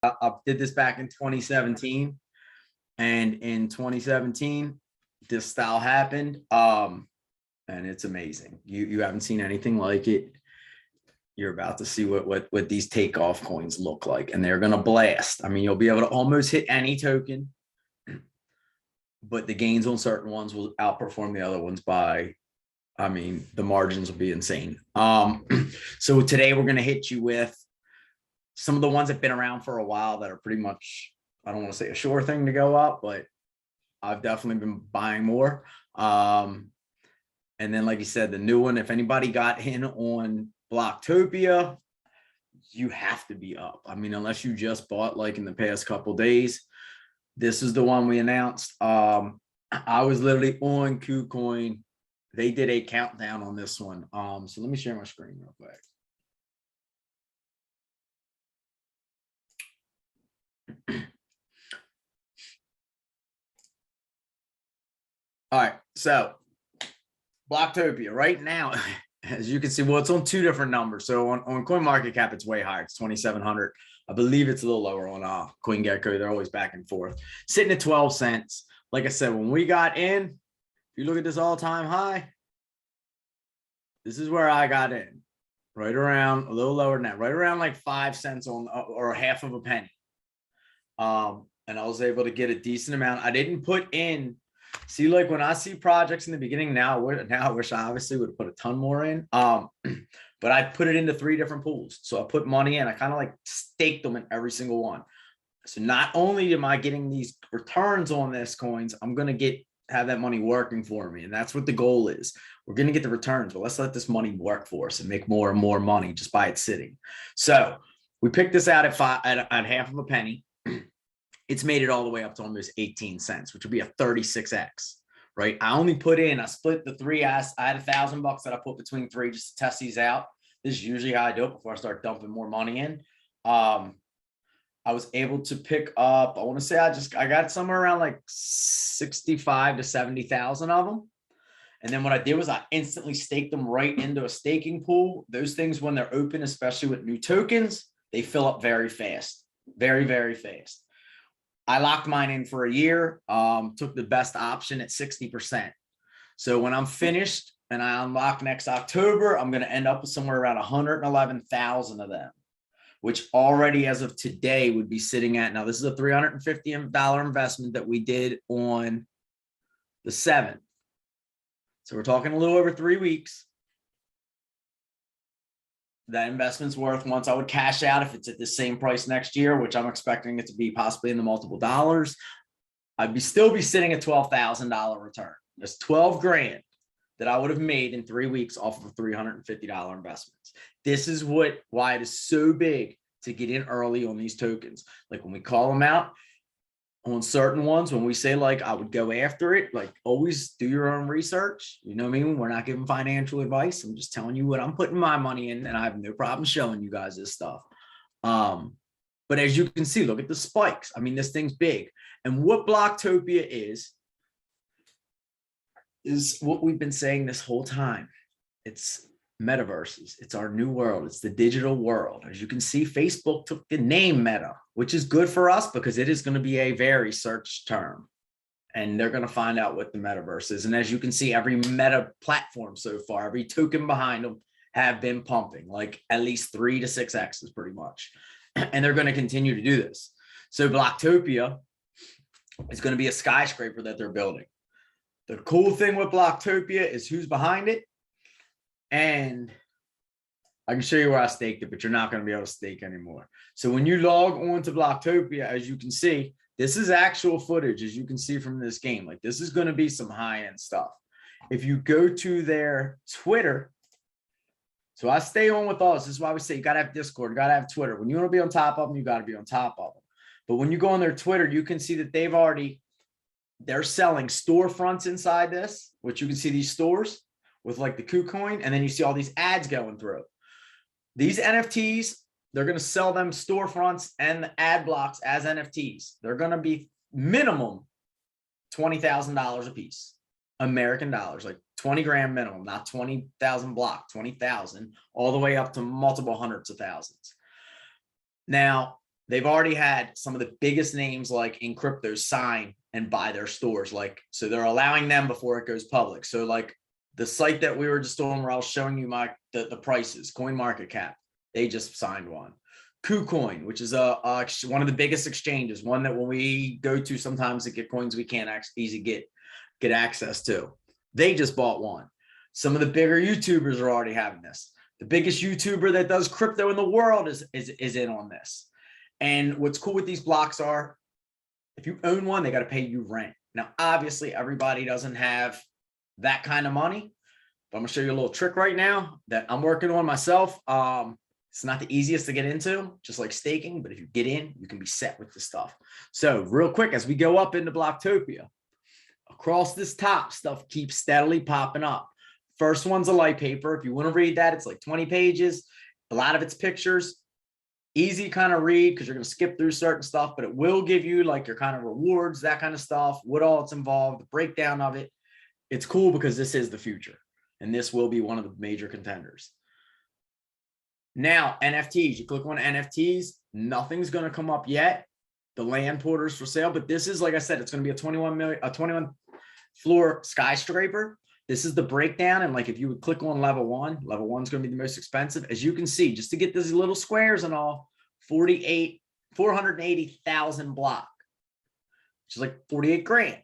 I did this back in 2017, and in 2017, this style happened. And it's amazing. You haven't seen anything like it. You're about to see what these takeoff coins look like, and they're gonna blast. I mean, you'll be able to almost hit any token, but the gains on certain ones will outperform the other ones by, I mean, the margins will be insane. So today we're gonna hit you with some of the ones that have been around for a while that are pretty much, I don't want to say a sure thing to go up, but I've definitely been buying more. And then, like you said, the new one, if anybody got in on Blocktopia, you have to be up. I mean, unless you just bought like in the past couple days, this is the one we announced. I was literally on KuCoin. They did a countdown on this one. So let me share my screen real quick. All right, so Blocktopia right now, as you can see, well, it's on two different numbers. So on CoinMarketCap, it's way higher. It's 2,700. I believe it's a little lower on CoinGecko. They're always back and forth. Sitting at 12 cents. Like I said, when we got in, if you look at this all-time high, this is where I got in. Right around, a little lower than that, right around like 5 cents on, or half of a penny. And I was able to get a decent amount. I didn't put in, see, like when I see projects in the beginning, now I wish I obviously would have put a ton more in. But I put it into 3 different pools. So I put money in, I kind of like staked them in every single one. So not only am I getting these returns on this coins, I'm going to have that money working for me. And that's what the goal is. We're going to get the returns, but let's let this money work for us and make more and more money just by it sitting. So we picked this out at half of a penny. It's made it all the way up to almost 18 cents, which would be a 36x, right? I split the 3. I had $1,000 that I put between 3 just to test these out. This is usually how I do it before I start dumping more money in. I was able to pick up, I want to say I got somewhere around like 65 to 70,000 of them. And then what I did was I instantly staked them right into a staking pool. Those things, when they're open, especially with new tokens, they fill up very fast, very, very fast. I locked mine in for a year, took the best option at 60%. So when I'm finished and I unlock next October, I'm going to end up with somewhere around 111,000 of them, which already as of today would be sitting at, now this is a $350 investment that we did on the 7th. So we're talking a little over 3 weeks. That investment's worth, once I would cash out, if it's at the same price next year, which I'm expecting it to be possibly in the multiple dollars, I'd still be sitting at $12,000 return. That's 12 grand that I would have made in 3 weeks off of a $350 investments. This is why it is so big to get in early on these tokens. Like when we call them out on certain ones, when we say like I would go after it, like always do your own research. You know what I mean? We're not giving financial advice. I'm just telling you what I'm putting my money in, and I have no problem showing you guys this stuff. But as you can see, look at the spikes. I mean, this thing's big. And what Blocktopia is what we've been saying this whole time. It's metaverses. It's our new world. It's the digital world. As you can see, Facebook took the name Meta, which is good for us because it is going to be a very searched term. And they're going to find out what the metaverse is. And as you can see, every meta platform so far, every token behind them have been pumping like at least 3 to 6x's pretty much. And they're going to continue to do this. So Blocktopia is going to be a skyscraper that they're building. The cool thing with Blocktopia is who's behind it. And I can show you where I staked it, but you're not going to be able to stake anymore. So when you log on to Blocktopia, as you can see, this is actual footage, as you can see from this game. Like this is going to be some high-end stuff. If you go to their Twitter, so I stay on with all this. This is why we say you got to have Discord, you got to have Twitter. When you want to be on top of them, you got to be on top of them. But when you go on their Twitter, you can see that they're selling storefronts inside this, which you can see these stores with like the KuCoin, and then you see all these ads going through. These NFTs, they're going to sell them storefronts and the ad blocks as NFTs. They're going to be minimum $20,000 a piece, American dollars, like 20 grand minimum, not 20,000 block, 20,000, all the way up to multiple hundreds of thousands. Now, they've already had some of the biggest names like in crypto sign and buy their stores. Like, so they're allowing them before it goes public. So like the site that we were just on where I was showing you the prices, Coin Market Cap, they just signed one. KuCoin, which is one of the biggest exchanges, one that when we go to sometimes to get coins we can't easily get access to. They just bought one. Some of the bigger YouTubers are already having this. The biggest YouTuber that does crypto in the world is in on this. And what's cool with these blocks are, if you own one, they got to pay you rent. Now, obviously, everybody doesn't have that kind of money, but I'm gonna show you a little trick right now that I'm working on myself. It's not the easiest to get into, just like staking, but if you get in, you can be set with the stuff. So real quick, as we go up into Blocktopia, across this top, stuff keeps steadily popping up. First one's a light paper. If you want to read that, it's like 20 pages. A lot of it's pictures. Easy kind of read because you're going to skip through certain stuff, but it will give you like your kind of rewards, that kind of stuff, what all it's involved, the breakdown of it. It's cool because this is the future, and this will be one of the major contenders. Now, NFTs, you click on NFTs, nothing's going to come up yet. The land porters for sale, but this is, like I said, it's going to be a 21 floor skyscraper. This is the breakdown. And like, if you would click on level one's going to be the most expensive. As you can see, just to get these little squares and all, 480,000 block, which is like 48 grand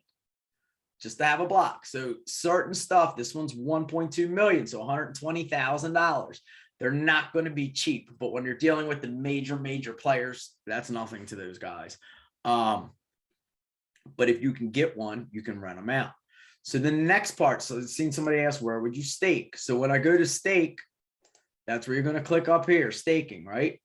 just to have a block. So certain stuff, this one's 1.2 million. So $120,000. They're not going to be cheap, but when you're dealing with the major players, that's nothing to those guys. But if you can get one, you can rent them out. So the next part, so I've seen somebody ask, where would you stake? So when I go to stake, that's where you're going to click up here, staking, right?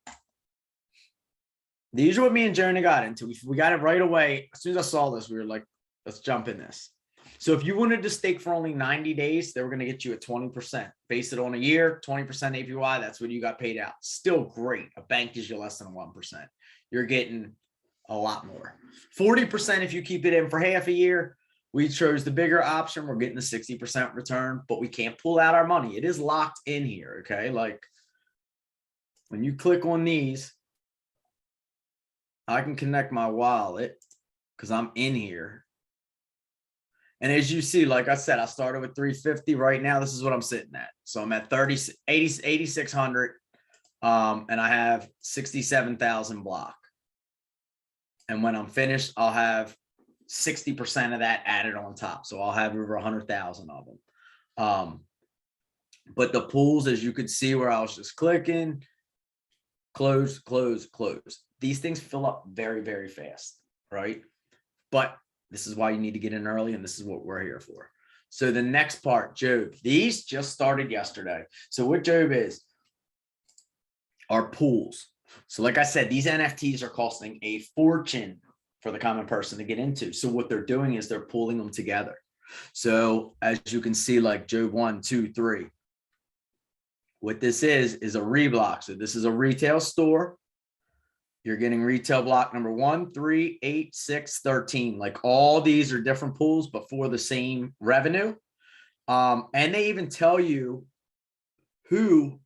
These are what me and Jeremy got into. We got it right away. As soon as I saw this, we were like, let's jump in this. So if you wanted to stake for only 90 days, they were going to get you at 20%. Base it on a year, 20% APY. That's what you got paid out. Still great. A bank gives you less than 1%. You're getting a lot more. 40% if you keep it in for half a year. We chose the bigger option. We're getting the 60% return, but we can't pull out our money. It is locked in here, okay? Like when you click on these, I can connect my wallet because I'm in here. And as you see, like I said, I started with 350. Right now, this is what I'm sitting at. So I'm at 8,600, and I have 67,000 block. And when I'm finished, I'll have 60% of that added on top. So I'll have over 100,000 of them. But the pools, as you could see where I was just clicking, close. These things fill up very fast, right? But this is why you need to get in early, and this is what we're here for. So the next part, Job, these just started yesterday. So what Job is, are pools. So like I said, these NFTs are costing a fortune for the common person to get into. So what they're doing is they're pooling them together. So as you can see, like Job 1, 2, 3, what this is a reblock. So this is a retail store. You're getting retail block number 1, 3, 8, 6, 13. Like all these are different pools, but for the same revenue. And they even tell you who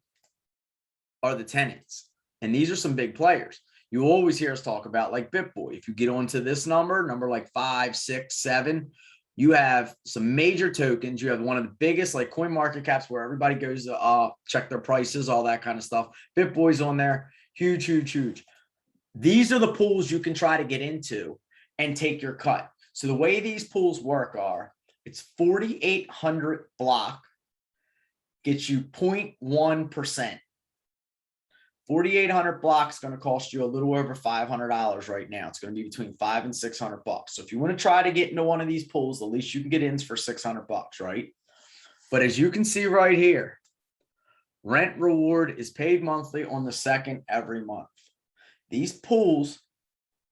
are the tenants. And these are some big players. You always hear us talk about like BitBoy. If you get onto this number like 5, 6, 7, you have some major tokens. You have one of the biggest like coin market caps where everybody goes to check their prices, all that kind of stuff. BitBoy's on there. Huge. These are the pools you can try to get into and take your cut. So the way these pools work are, it's 4,800 block, gets you 0.1%. 4,800 blocks is going to cost you a little over $500 right now. It's going to be between $500 and $600. So if you want to try to get into one of these pools, the least you can get in is for $600, right? But as you can see right here, rent reward is paid monthly on the 2nd every month. These pools,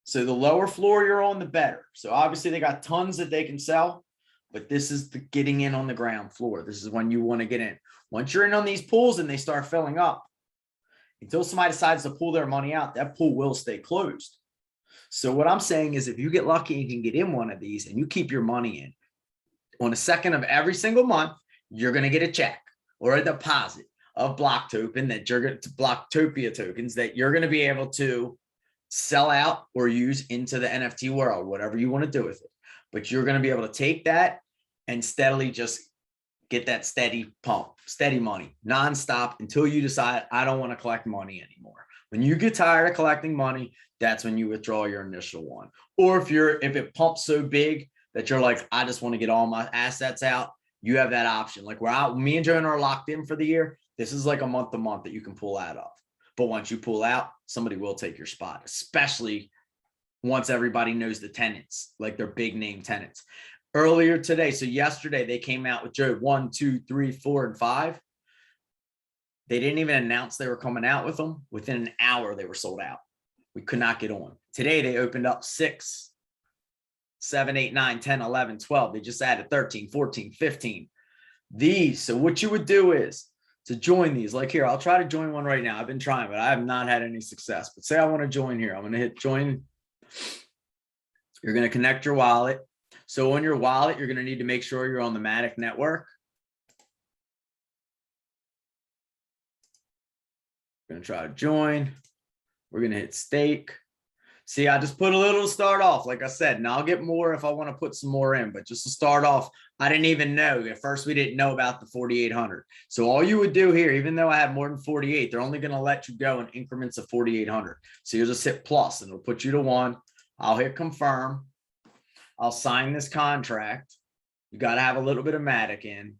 so the lower floor you're on, the better. So obviously they got tons that they can sell, but this is the getting in on the ground floor. This is when you want to get in. Once you're in on these pools and they start filling up, until somebody decides to pull their money out, that pool will stay closed. So what I'm saying is if you get lucky and can get in one of these and you keep your money in, on the 2nd of every single month, you're going to get a check or a deposit of Blocktopia that you're going to Blocktopia tokens that you're going to be able to sell out or use into the NFT world, whatever you want to do with it. But you're going to be able to take that and steadily just get that steady pump, steady money, nonstop until you decide, I don't want to collect money anymore. When you get tired of collecting money, that's when you withdraw your initial one. Or if it pumps so big that you're like, I just want to get all my assets out, you have that option. Like me and Jonah are locked in for the year. This is like a month to month that you can pull out of. But once you pull out, somebody will take your spot, especially once everybody knows the tenants, like their big name tenants. Earlier today, so yesterday, they came out with Joe 1, 2, 3, 4, and 5. They didn't even announce they were coming out with them. Within an hour, they were sold out. We could not get on. Today, they opened up 6, 7, 8, 9, 10, 11, 12. They just added 13, 14, 15. So what you would do is to join these, like here, I'll try to join one right now. I've been trying, but I have not had any success. But say I want to join here. I'm going to hit join. You're going to connect your wallet. So on your wallet, you're going to need to make sure you're on the Matic network. We're going to try to join. We're going to hit stake. See, I just put a little to start off, like I said, and I'll get more if I want to put some more in, but just to start off, I didn't even know. At first, we didn't know about the 4,800. So all you would do here, even though I have more than 48, they're only going to let you go in increments of 4,800. So you'll just hit plus and it'll put you to 1. I'll hit confirm. I'll sign this contract. You got to have a little bit of Matic in.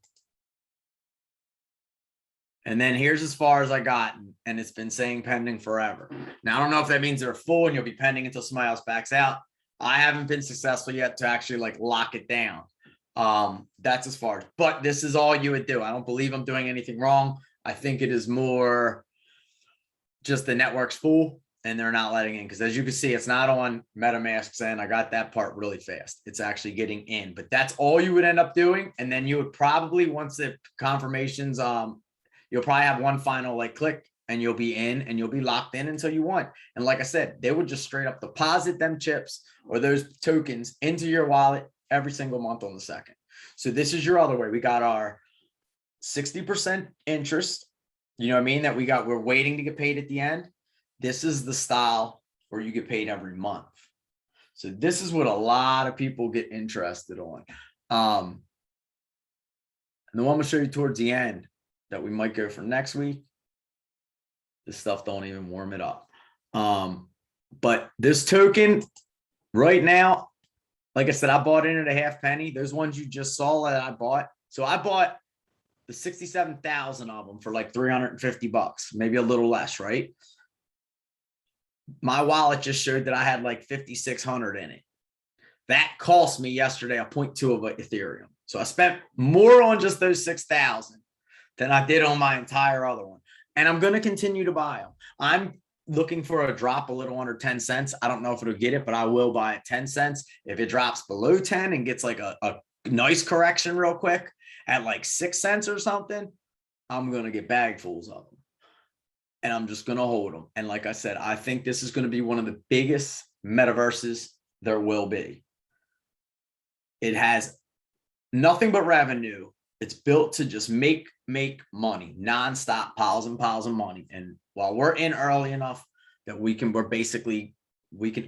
And then here's as far as I got, and it's been saying pending forever. Now, I don't know if that means they're full and you'll be pending until somebody else backs out. I haven't been successful yet to actually like lock it down. That's as far, but this is all you would do. I don't believe I'm doing anything wrong. I think it is more just the network's full and they're not letting in. Because as you can see, it's not on MetaMask's end. I got that part really fast. It's actually getting in, but that's all you would end up doing. And then you would probably, once the confirmations, you'll probably have one final like click and you'll be in and you'll be locked in until you want. And like I said, they would just straight up deposit them chips or those tokens into your wallet every single month on the 2nd. So this is your other way. We got our 60% interest, you know what I mean? That we're waiting to get paid at the end. This is the style where you get paid every month. So this is what a lot of people get interested on. And the one I'm gonna show you towards the end that we might go for next week. This stuff don't even warm it up. But this token right now, like I said, I bought in at a half penny. Those ones you just saw that I bought. So I bought the 67,000 of them for like 350 bucks, maybe a little less, right? My wallet just showed that I had like 5,600 in it. That cost me yesterday a 0.2 of Ethereum. So I spent more on just those 6,000 than I did on my entire other one. And I'm going to continue to buy them. I'm looking for a drop a little under 10 cents. I don't know if it'll get it, but I will buy it 10 cents. If it drops below 10 and gets like a nice correction real quick at like 6 cents or something, I'm going to get bagfuls of them. And I'm just going to hold them. And like I said, I think this is going to be one of the biggest metaverses there will be. It has nothing but revenue. It's built to just make money, nonstop, piles and piles of money. And while we're in early enough that we can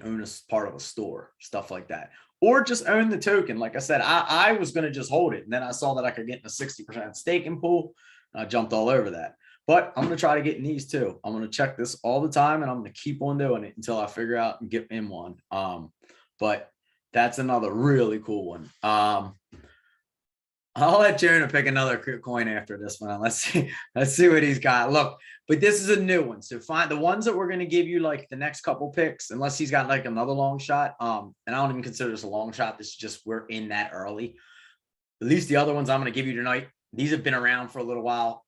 own a part of a store, stuff like that, or just own the token. Like I said, I was going to just hold it. And then I saw that I could get in a 60% staking pool. And I jumped all over that. But I'm going to try to get in these too. I'm going to check this all the time and I'm going to keep on doing it until I figure out and get in one. But that's another really cool one. I'll let Jonah pick another coin after this one. Let's see what he's got. Look, but this is a new one. So find the ones that we're going to give you like the next couple picks, unless he's got like another long shot. And I don't even consider this a long shot. This is just, we're in that early. At least the other ones I'm going to give you tonight, these have been around for a little while.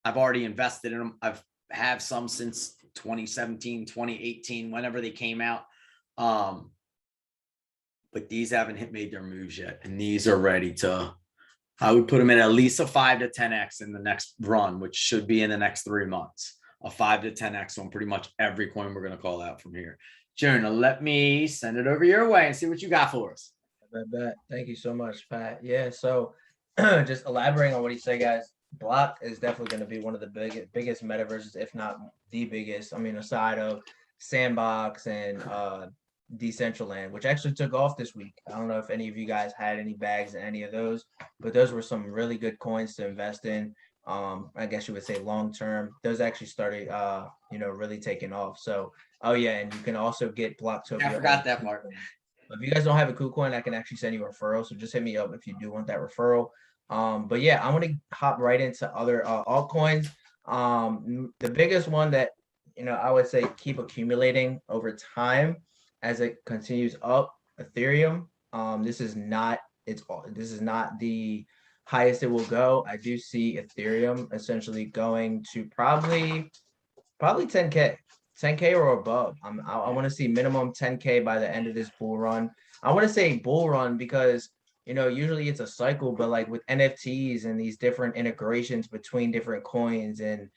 I've already invested in them. I've have some since 2017, 2018, whenever they came out. But these haven't made their moves yet. And these are ready to, I would put them at least a 5 to 10x in the next run, which should be in the next 3 months. A 5 to 10x on pretty much every coin we're going to call out from here. Jonah, let me send it over your way and see what you got for us. Thank you so much, Pat. Yeah, so just elaborating on what he said, guys. Block is definitely going to be one of the biggest metaverses, if not the biggest. I mean, aside of Sandbox and Decentraland, which actually took off this week. I don't know if any of you guys had any bags in any of those, but those were some really good coins to invest in. I guess you would say long term. Those actually started, really taking off. So, oh yeah, and you can also get Blocktopia. I forgot that part. If you guys don't have a KuCoin, I can actually send you a referral. So just hit me up if you do want that referral. But yeah, I want to hop right into other altcoins. The biggest one that I would say keep accumulating over time as it continues up, Ethereum. This is not the highest it will go. I do see Ethereum essentially going to probably 10K. 10K or above. I want to see minimum 10K by the end of this bull run. I want to say bull run because usually it's a cycle, but like with NFTs and these different integrations between different coins and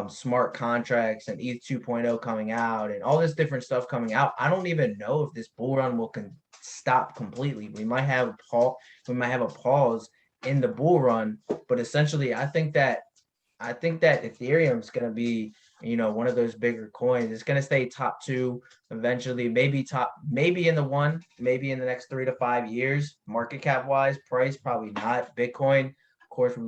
smart contracts and ETH 2.0 coming out and all this different stuff coming out, I don't even know if this bull run will stop completely. We might have a pause in the bull run, but essentially I think that Ethereum is going to be, one of those bigger coins. It's going to stay top two eventually, maybe in the one, maybe in the next 3 to 5 years, market cap wise. Price, probably not. Bitcoin, of course, we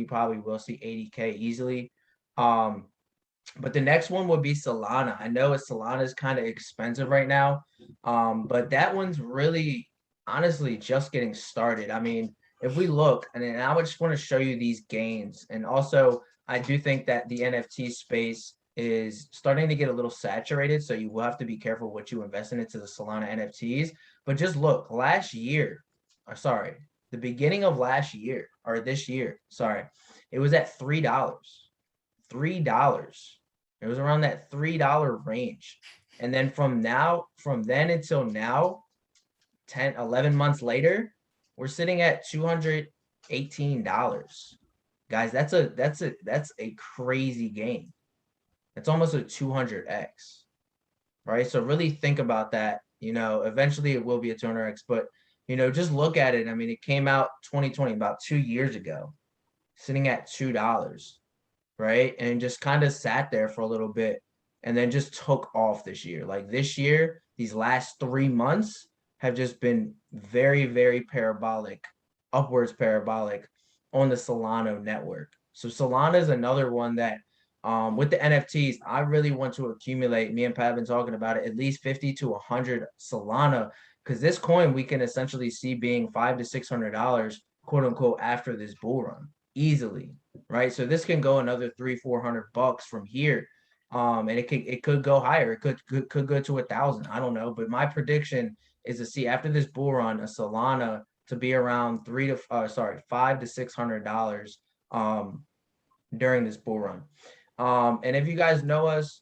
probably will see 80K easily. But the next one would be Solana. I know Solana is kind of expensive right now, but that one's really, honestly, just getting started. I mean, if we look, and then I would just want to show you these gains. And also, I do think that the NFT space is starting to get a little saturated. So you will have to be careful what you invest in into the Solana NFTs. But just look, the beginning of last year, or this year, it was at $3. $3. It was around that $3 range. And then from then until now, 10, 11 months later, we're sitting at $218. Guys, that's a crazy gain. It's almost a 200x, right? So really think about that. Eventually it will be a 200x, but just look at it. I mean, it came out 2020, about 2 years ago, sitting at $2, right? And just kind of sat there for a little bit and then just took off this year. Like this year, these last 3 months have just been very, very upwards parabolic on the Solana network. So Solana is another one that with the NFTs, I really want to accumulate. Me and Pat have been talking about it, at least 50 to 100 Solana, because this coin we can essentially see being $500 to $600, quote unquote, after this bull run easily, right? So this can go another $300-400 from here. And it could go higher. It could go to 1,000. I don't know, but my prediction is to see after this bull run a Solana to be around $500 to $600 during this bull run. And if you guys know us,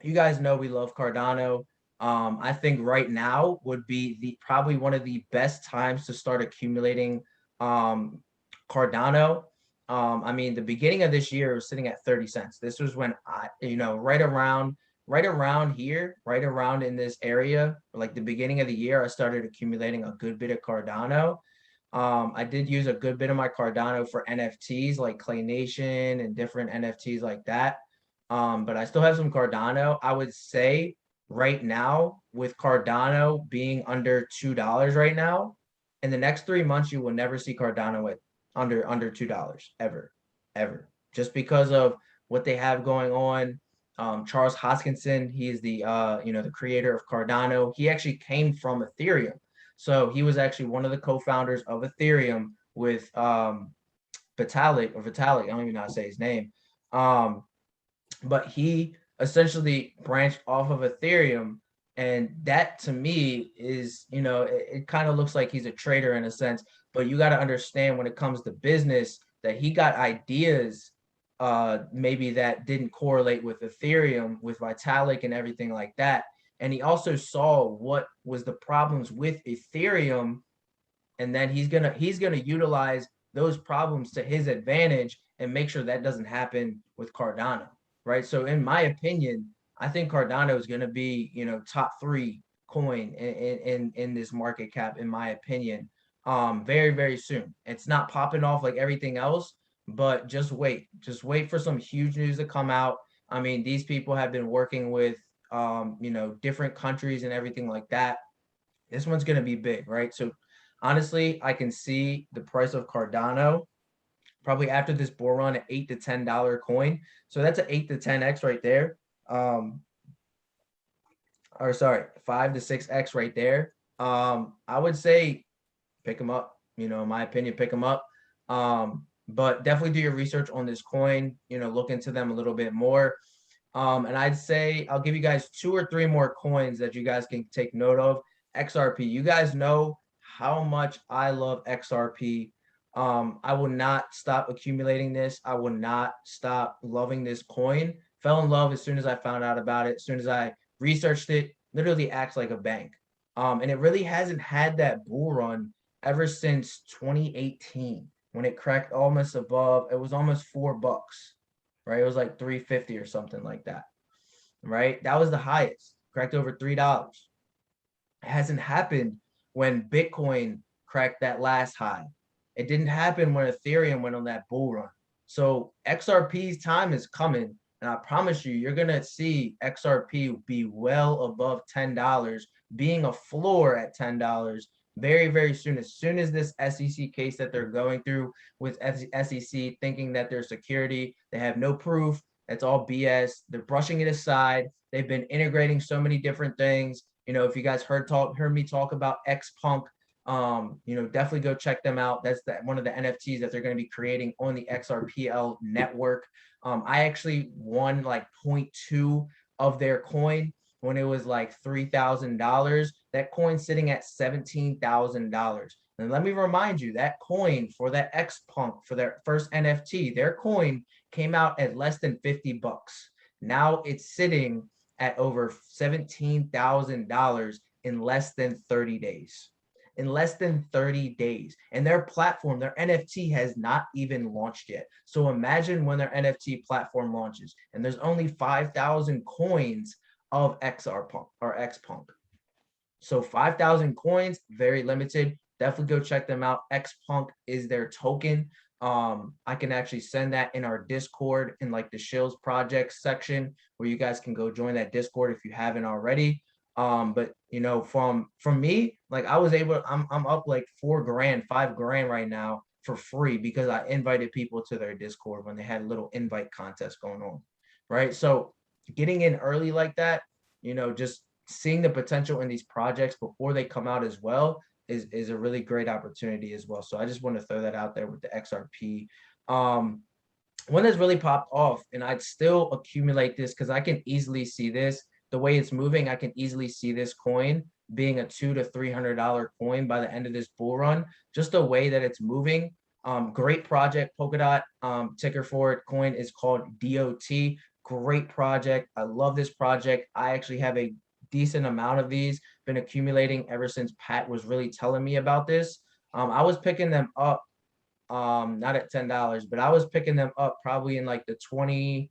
you guys know we love Cardano. I think right now would be probably one of the best times to start accumulating Cardano. I mean, the beginning of this year was sitting at 30 cents. This was when right around here, right around in this area, like the beginning of the year, I started accumulating a good bit of Cardano. I did use a good bit of my Cardano for NFTs like Clay Nation and different NFTs like that. But I still have some Cardano. I would say right now, with Cardano being under $2 right now, in the next 3 months, you will never see Cardano at under $2 ever, just because of what they have going on. Charles Hoskinson, he is the the creator of Cardano. He actually came from Ethereum, so he was actually one of the co-founders of Ethereum with Vitalik. I don't even know how to say his name, but he essentially branched off of Ethereum. And that to me is, it kind of looks like he's a trader in a sense, but you got to understand when it comes to business that he got ideas maybe that didn't correlate with Ethereum, with Vitalik and everything like that. And he also saw what was the problems with Ethereum. And then he's gonna utilize those problems to his advantage and make sure that doesn't happen with Cardano, right? So in my opinion, I think Cardano is going to be, top 3 coin in this market cap, in my opinion, very, very soon. It's not popping off like everything else, but just wait for some huge news to come out. I mean, these people have been working with you know, different countries and everything like that. This one's going to be big, right? So honestly, I can see the price of Cardano probably after this bull run at $8 to $10 coin. So that's an 8 to 10x right there. Or sorry, 5 to 6x right there. I would say pick them up. You know, in my opinion, pick them up. But definitely do your research on this coin. You know, look into them a little bit more. And I'd say I'll give you guys 2 or 3 more coins that you guys can take note of. XRP. You guys know how much I love XRP. I will not stop accumulating this. I will not stop loving this coin. Fell in love as soon as I found out about it. As soon as I researched it, literally acts like a bank. And it really hasn't had that bull run ever since 2018 when it cracked almost above. It was almost $4, right? It was like 350 or something like that, right? That was the highest, cracked over $3. It hasn't happened when Bitcoin cracked that last high. It didn't happen when Ethereum went on that bull run. So XRP's time is coming, and I promise you, you're gonna see XRP be well above $10, being a floor at $10 very, very soon. As soon as this SEC case that they're going through with SEC thinking that their security, they have no proof. That's all BS. They're brushing it aside. They've been integrating so many different things. You know, if you guys heard me talk about Xpunk, you know, definitely go check them out. That's one of the NFTs that they're going to be creating on the XRPL network. I actually won like 0.2 of their coin when it was like $3,000. That coin sitting at $17,000. And let me remind you, that coin for that Xpunk, for their first NFT, their coin came out at less than $50. Now it's sitting at over $17,000 in less than 30 days. In less than 30 days. And their platform, their NFT has not even launched yet. So imagine when their NFT platform launches and there's only 5,000 coins of XRPunk or Xpunk. So 5,000 coins, very limited. Definitely go check them out. Xpunk is their token. I can actually send that in our Discord in like the Shills project section where you guys can go join that Discord if you haven't already. But you know, from me, like I was able, I'm up like $4,000, $5,000 right now for free because I invited people to their Discord when they had a little invite contest going on, right? So getting in early like that, you know, just seeing the potential in these projects before they come out as well is a really great opportunity as well. So I just want to throw that out there with the XRP. One that's really popped off, and I'd still accumulate this because I can easily see this. The way it's moving, I can easily see this coin being a $200 to $300 coin by the end of this bull run. Just the way that it's moving. Great project, Polkadot. Ticker for it, coin is called DOT. Great project. I love this project. I actually have a decent amount of these, been accumulating ever since Pat was really telling me about this. I was picking them up, not at $10, but I was picking them up probably in like the $20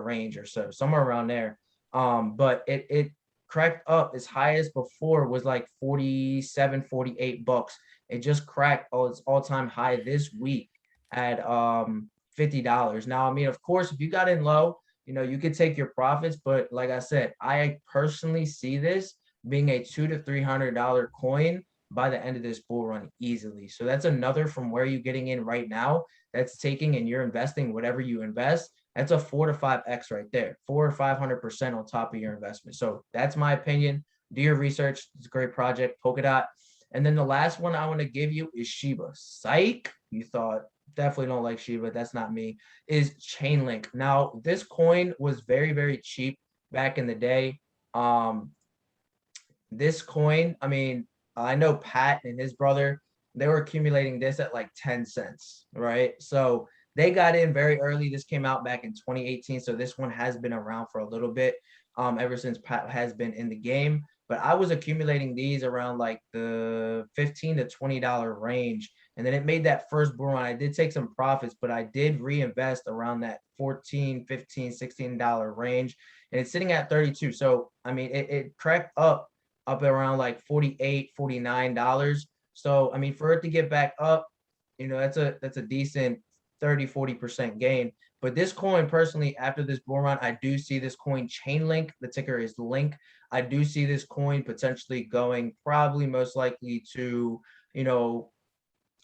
range or so, somewhere around there. But it cracked up as high as before was like 47, $48. It just cracked its all-time high this week at $50. Now, I mean, of course, if you got in low, you know, you could take your profits, but like I said, I personally see this being a $200 to $300 coin by the end of this bull run easily. So that's another from where you're getting in right now. That's taking and you're investing whatever you invest. That's a 4 to 5x right there, 400 or 500% on top of your investment. So that's my opinion. Do your research. It's a great project, Polkadot. And then the last one I want to give you is Shiba. Psych. You thought definitely don't like Shiba. That's not me. Is Chainlink. Now this coin was very, very cheap back in the day. This coin, I mean, I know Pat and his brother, they were accumulating this at like 10 cents, right? So they got in very early. This came out back in 2018. So this one has been around for a little bit, ever since Pat has been in the game. But I was accumulating these around like the $15 to $20 range. And then it made that first bull run. I did take some profits, but I did reinvest around that $14, $15, $16 range. And it's sitting at 32. So, I mean, it cracked up around like $48, $49. So, I mean, for it to get back up, you know, that's a decent 30, 40% gain. But this coin personally, after this bull run, I do see this coin Chainlink. The ticker is Link. I do see this coin potentially going probably most likely to, you know,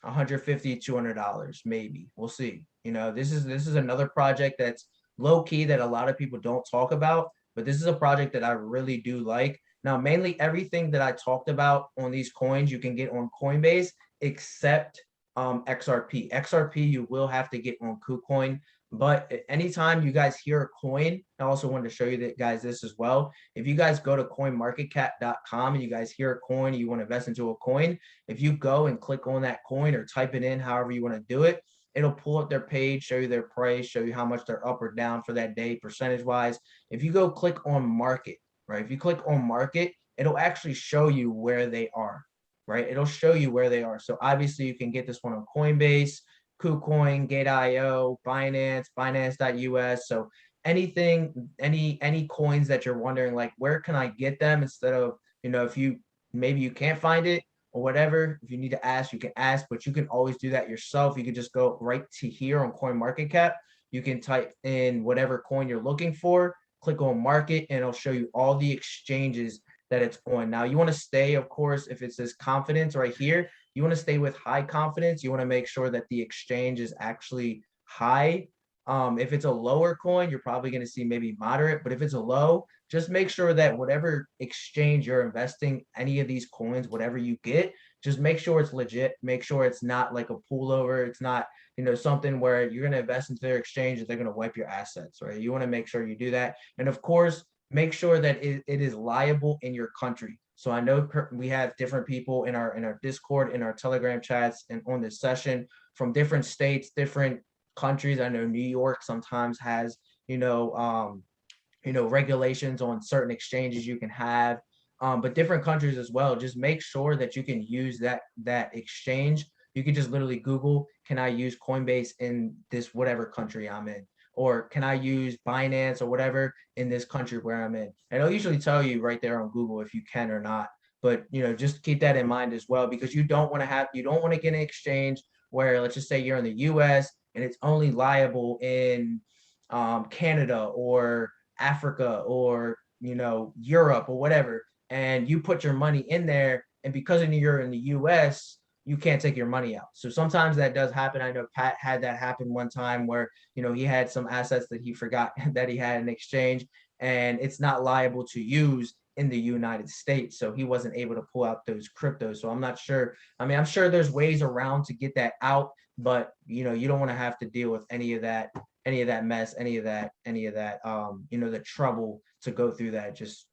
150, $200, maybe. We'll see. You know, this is another project that's low key that a lot of people don't talk about, but this is a project that I really do like. Now, mainly everything that I talked about on these coins you can get on Coinbase except XRP. XRP you will have to get on KuCoin. But anytime you guys hear a coin, I also wanted to show you that guys this as well. If you guys go to coinmarketcap.com and you guys hear a coin, you want to invest into a coin, if you go and click on that coin or type it in however you want to do it, it'll pull up their page, show you their price, show you how much they're up or down for that day, percentage wise. If you go click on market, right? If you click on market, it'll actually show you where they are, right? It'll show you where they are. So obviously you can get this one on Coinbase, KuCoin, Gate.io, Binance, Binance.us. So anything, any coins that you're wondering, like, where can I get them, instead of, you know, if you maybe you can't find it or whatever, if you need to ask, you can ask, but you can always do that yourself. You can just go right to here on CoinMarketCap. You can type in whatever coin you're looking for, click on market, and it'll show you all the exchanges that it's on. Now you want to stay, of course, if it says confidence right here, you want to stay with high confidence. You want to make sure that the exchange is actually high. If it's a lower coin, you're probably going to see maybe moderate, but if it's a low, just make sure that whatever exchange you're investing, any of these coins, whatever you get, just make sure it's legit. Make sure it's not like a pullover. It's not, you know, something where you're going to invest into their exchange and they're going to wipe your assets, right? You want to make sure you do that. And of course, make sure that it is liable in your country. So I know we have different people in our Discord, in our Telegram chats, and on this session from different states, different countries. I know New York sometimes has, regulations on certain exchanges you can have, but different countries as well. Just make sure that you can use that exchange. You can just literally Google, can I use Coinbase in this whatever country I'm in? Or can I use Binance or whatever in this country where I'm in? And it'll usually tell you right there on Google if you can or not. But, you know, just keep that in mind as well, because you don't want to get an exchange where, let's just say you're in the US and it's only liable in Canada or Africa or, Europe or whatever. And you put your money in there, and because you're in the US, you can't take your money out. So sometimes that does happen. I know Pat had that happen one time where, he had some assets that he forgot that he had in exchange, and it's not liable to use in the United States. So he wasn't able to pull out those cryptos. So I'm not sure. I mean, I'm sure there's ways around to get that out, but you don't want to have to deal with any of that mess, any of that, the trouble to go through that. Just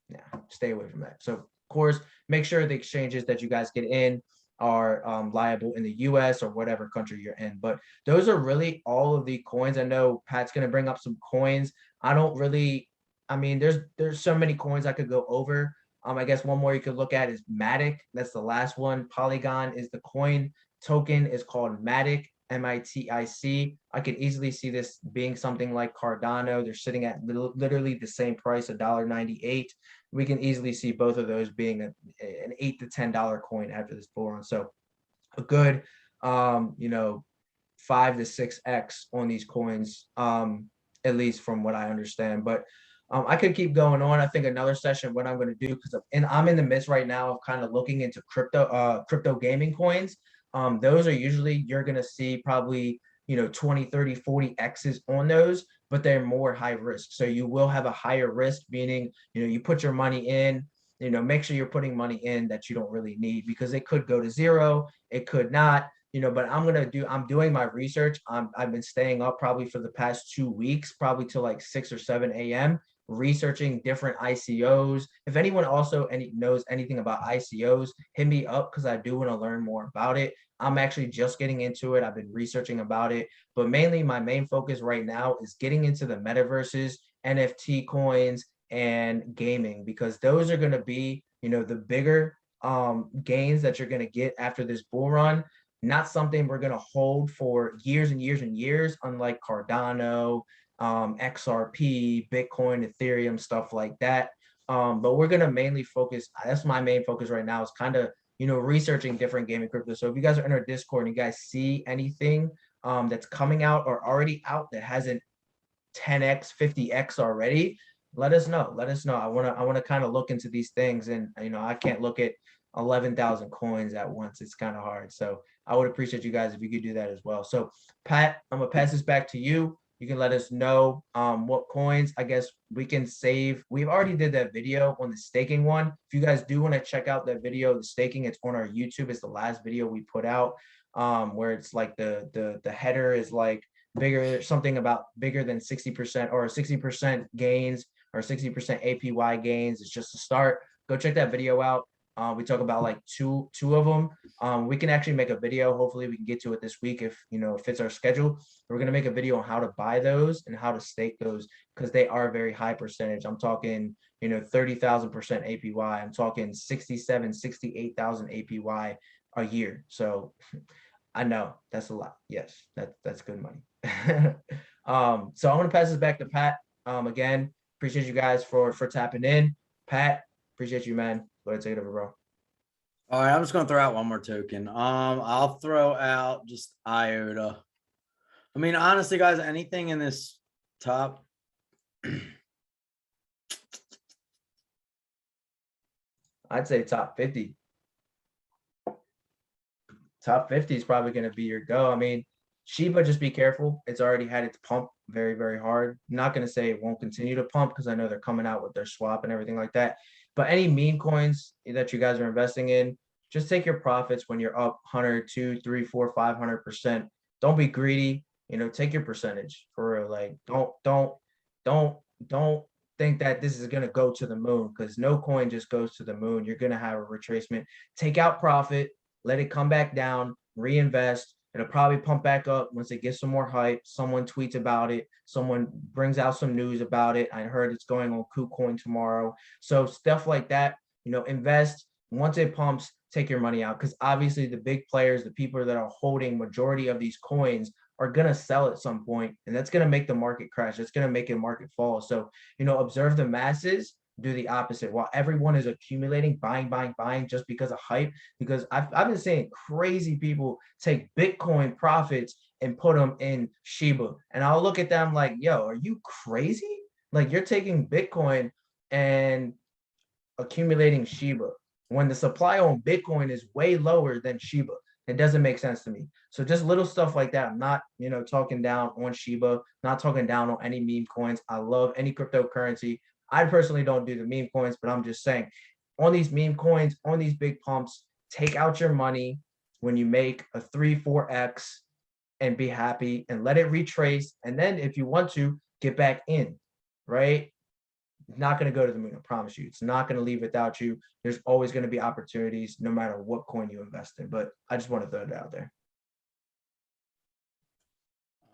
stay away from that. So of course, make sure the exchanges that you guys get in are liable in the US or whatever country you're in. But those are really all of the coins. I know Pat's going to bring up some coins. There's so many coins I could go over. I guess one more you could look at is Matic. That's the last one. Polygon is the coin. Token is called Matic, MITIC. I could easily see this being something like Cardano. They're sitting at literally the same price, $1.98. We can easily see both of those being an $8 to $10 coin after this bull run. So a good, 5 to 6x on these coins, at least from what I understand. But I could keep going on. I think another session, what I'm going to do, because I'm in the midst right now of kind of looking into crypto gaming coins. Those are usually, you're going to see probably, 20, 30, 40 X's on those, but they're more high risk. So you will have a higher risk, meaning, you put your money in, make sure you're putting money in that you don't really need, because it could go to zero. It could not, but I'm doing my research. I've been staying up probably for the past 2 weeks, probably till like 6 or 7 a.m. researching different ICOs. If anyone also knows anything about ICOs, hit me up, because I do want to learn more about it. I'm actually just getting into it. I've been researching about it, but mainly my main focus right now is getting into the metaverses, NFT coins, and gaming, because those are going to be, the bigger gains that you're going to get after this bull run. Not something we're going to hold for years and years and years, unlike Cardano, XRP, Bitcoin, Ethereum, stuff like that. But we're going to mainly focus, that's my main focus right now, is kind of, researching different gaming crypto. So if you guys are in our Discord and you guys see anything that's coming out or already out that hasn't 10x, 50x already, let us know. Let us know. I want to kind of look into these things, and I can't look at 11,000 coins at once. It's kind of hard. So I would appreciate you guys if you could do that as well. So Pat, I'm gonna pass this back to you. You can let us know what coins I guess we can save. We've already did that video on the staking one. If you guys do want to check out that video, the staking, it's on our YouTube. It's the last video we put out, where it's like the header is like bigger, something about bigger than 60% or 60% gains or 60% APY gains. It's just a start. Go check that video out. We talk about like two of them. We can actually make a video. Hopefully we can get to it this week if it fits our schedule. We're gonna make a video on how to buy those and how to stake those, because they are very high percentage. I'm talking 30,000% APY. I'm talking 67, 68,000 APY a year. So I know that's a lot. Yes, that's good money. So I'm gonna pass this back to Pat. Again, appreciate you guys for tapping in. Pat, appreciate you, man. Go ahead, take it over, bro. All right, I'm just gonna throw out one more token. I'll throw out just IOTA. I mean, honestly, guys, anything in this top I'd say top 50. Top 50 is probably going to be your go. I mean, Shiba, just be careful. It's already had its pump very, very hard. I'm not going to say it won't continue to pump, because I know they're coming out with their swap and everything like that. But any meme coins that you guys are investing in, just take your profits when you're up 100, 2, 3, 4, 500%. Don't be greedy. Take your percentage for real. Like, don't think that this is going to go to the moon, because no coin just goes to the moon. You're going to have a retracement. Take out profit, let it come back down, reinvest. It'll probably pump back up once it gets some more hype. Someone tweets about it. Someone brings out some news about it. I heard it's going on KuCoin tomorrow. So stuff like that, invest. Once it pumps, take your money out, because obviously the big players, the people that are holding majority of these coins, are going to sell at some point, and that's going to make the market crash. It's going to make the market fall. So, observe the masses, do the opposite. While everyone is accumulating, buying just because of hype, because I've been seeing crazy people take Bitcoin profits and put them in Shiba. And I'll look at them like, yo, are you crazy? Like, you're taking Bitcoin and accumulating Shiba when the supply on Bitcoin is way lower than Shiba. It doesn't make sense to me. So just little stuff like that. I'm not, talking down on Shiba, not talking down on any meme coins. I love any cryptocurrency. I personally don't do the meme coins, but I'm just saying, on these meme coins, on these big pumps, take out your money when you make a 3, 4x and be happy and let it retrace. And then if you want to, get back in, right? Not going to go to the moon, I promise you. It's not going to leave without you. There's always going to be opportunities no matter what coin you invest in. But I just want to throw it out there.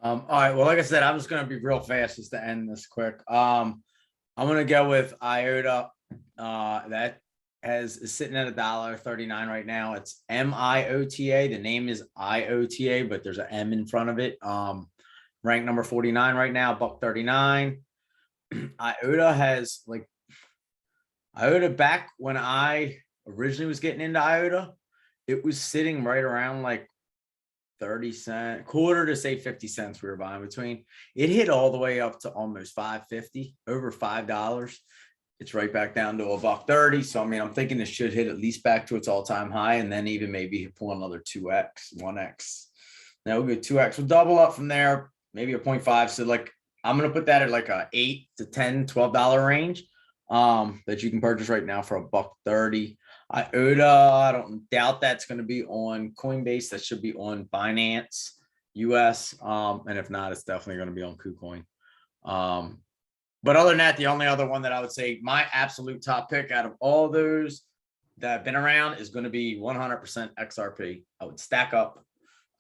All right. Well, like I said, I'm just going to be real fast just to end this quick. I'm going to go with IOTA. That is sitting at $1.39 right now. It's MIOTA. The name is IOTA, but there's an M in front of it. Ranked number 49 right now, $1.39. IOTA has IOTA, back when I originally was getting into IOTA, it was sitting right around like 30 cents, quarter to say 50 cents we were buying between. It hit all the way up to almost 5.50, over $5. It's right back down to $1.30. So I mean, I'm thinking this should hit at least back to its all-time high, and then even maybe pull another 2x, 1x. Now we'll get 2x. We'll double up from there, maybe a 0.5. So like, I'm going to put that at like a $8 to $10, $12 range that you can purchase right now for $1.30. IOTA, I don't doubt that's going to be on Coinbase. That should be on Binance US. And if not, it's definitely going to be on KuCoin. But other than that, the only other one that I would say my absolute top pick out of all those that have been around is going to be 100% XRP. I would stack up.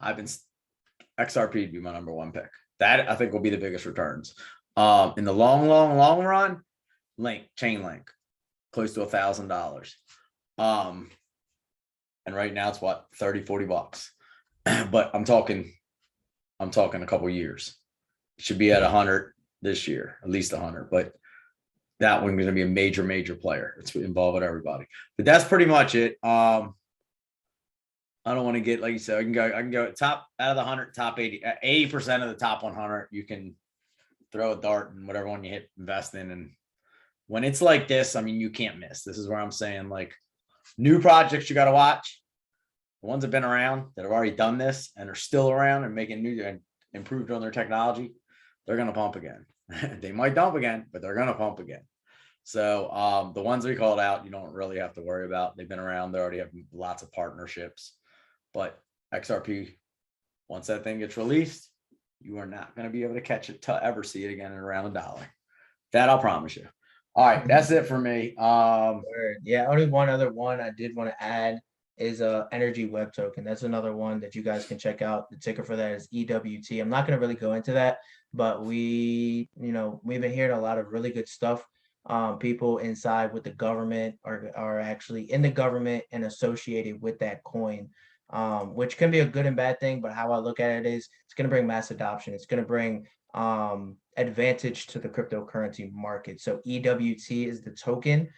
XRP would be my number one pick. That I think will be the biggest returns. In the long run, Chainlink, close to $1,000. And right now it's what, 30, 40 bucks. But I'm talking a couple years. It should be at 100 this year, at least 100. But that one's going to be a major player. It's involved with everybody. But that's pretty much it. I don't want to get, like you said, I can go top out of the 100, top 80% of the top 100. You can throw a dart and whatever one you hit, invest in. And when it's like this, I mean, you can't miss. This is where I'm saying, like, new projects you got to watch. The ones that have been around that have already done this and are still around and making new and improved on their technology, they're going to pump again. They might dump again, but they're going to pump again. So the ones we called out, you don't really have to worry about. They've been around. They already have lots of partnerships. But XRP, once that thing gets released, you are not going to be able to catch it to ever see it again at around $1. That I'll promise you. All right, that's it for me. Yeah, only one other one I did want to add is energy web token. That's another one that you guys can check out. The ticker for that is EWT. I'm not going to really go into that, but we've been hearing a lot of really good stuff. People inside with the government are actually in the government and associated with that coin, which can be a good and bad thing. But how I look at it is it's going to bring mass adoption. It's going to bring advantage to the cryptocurrency market. So EWT is the token.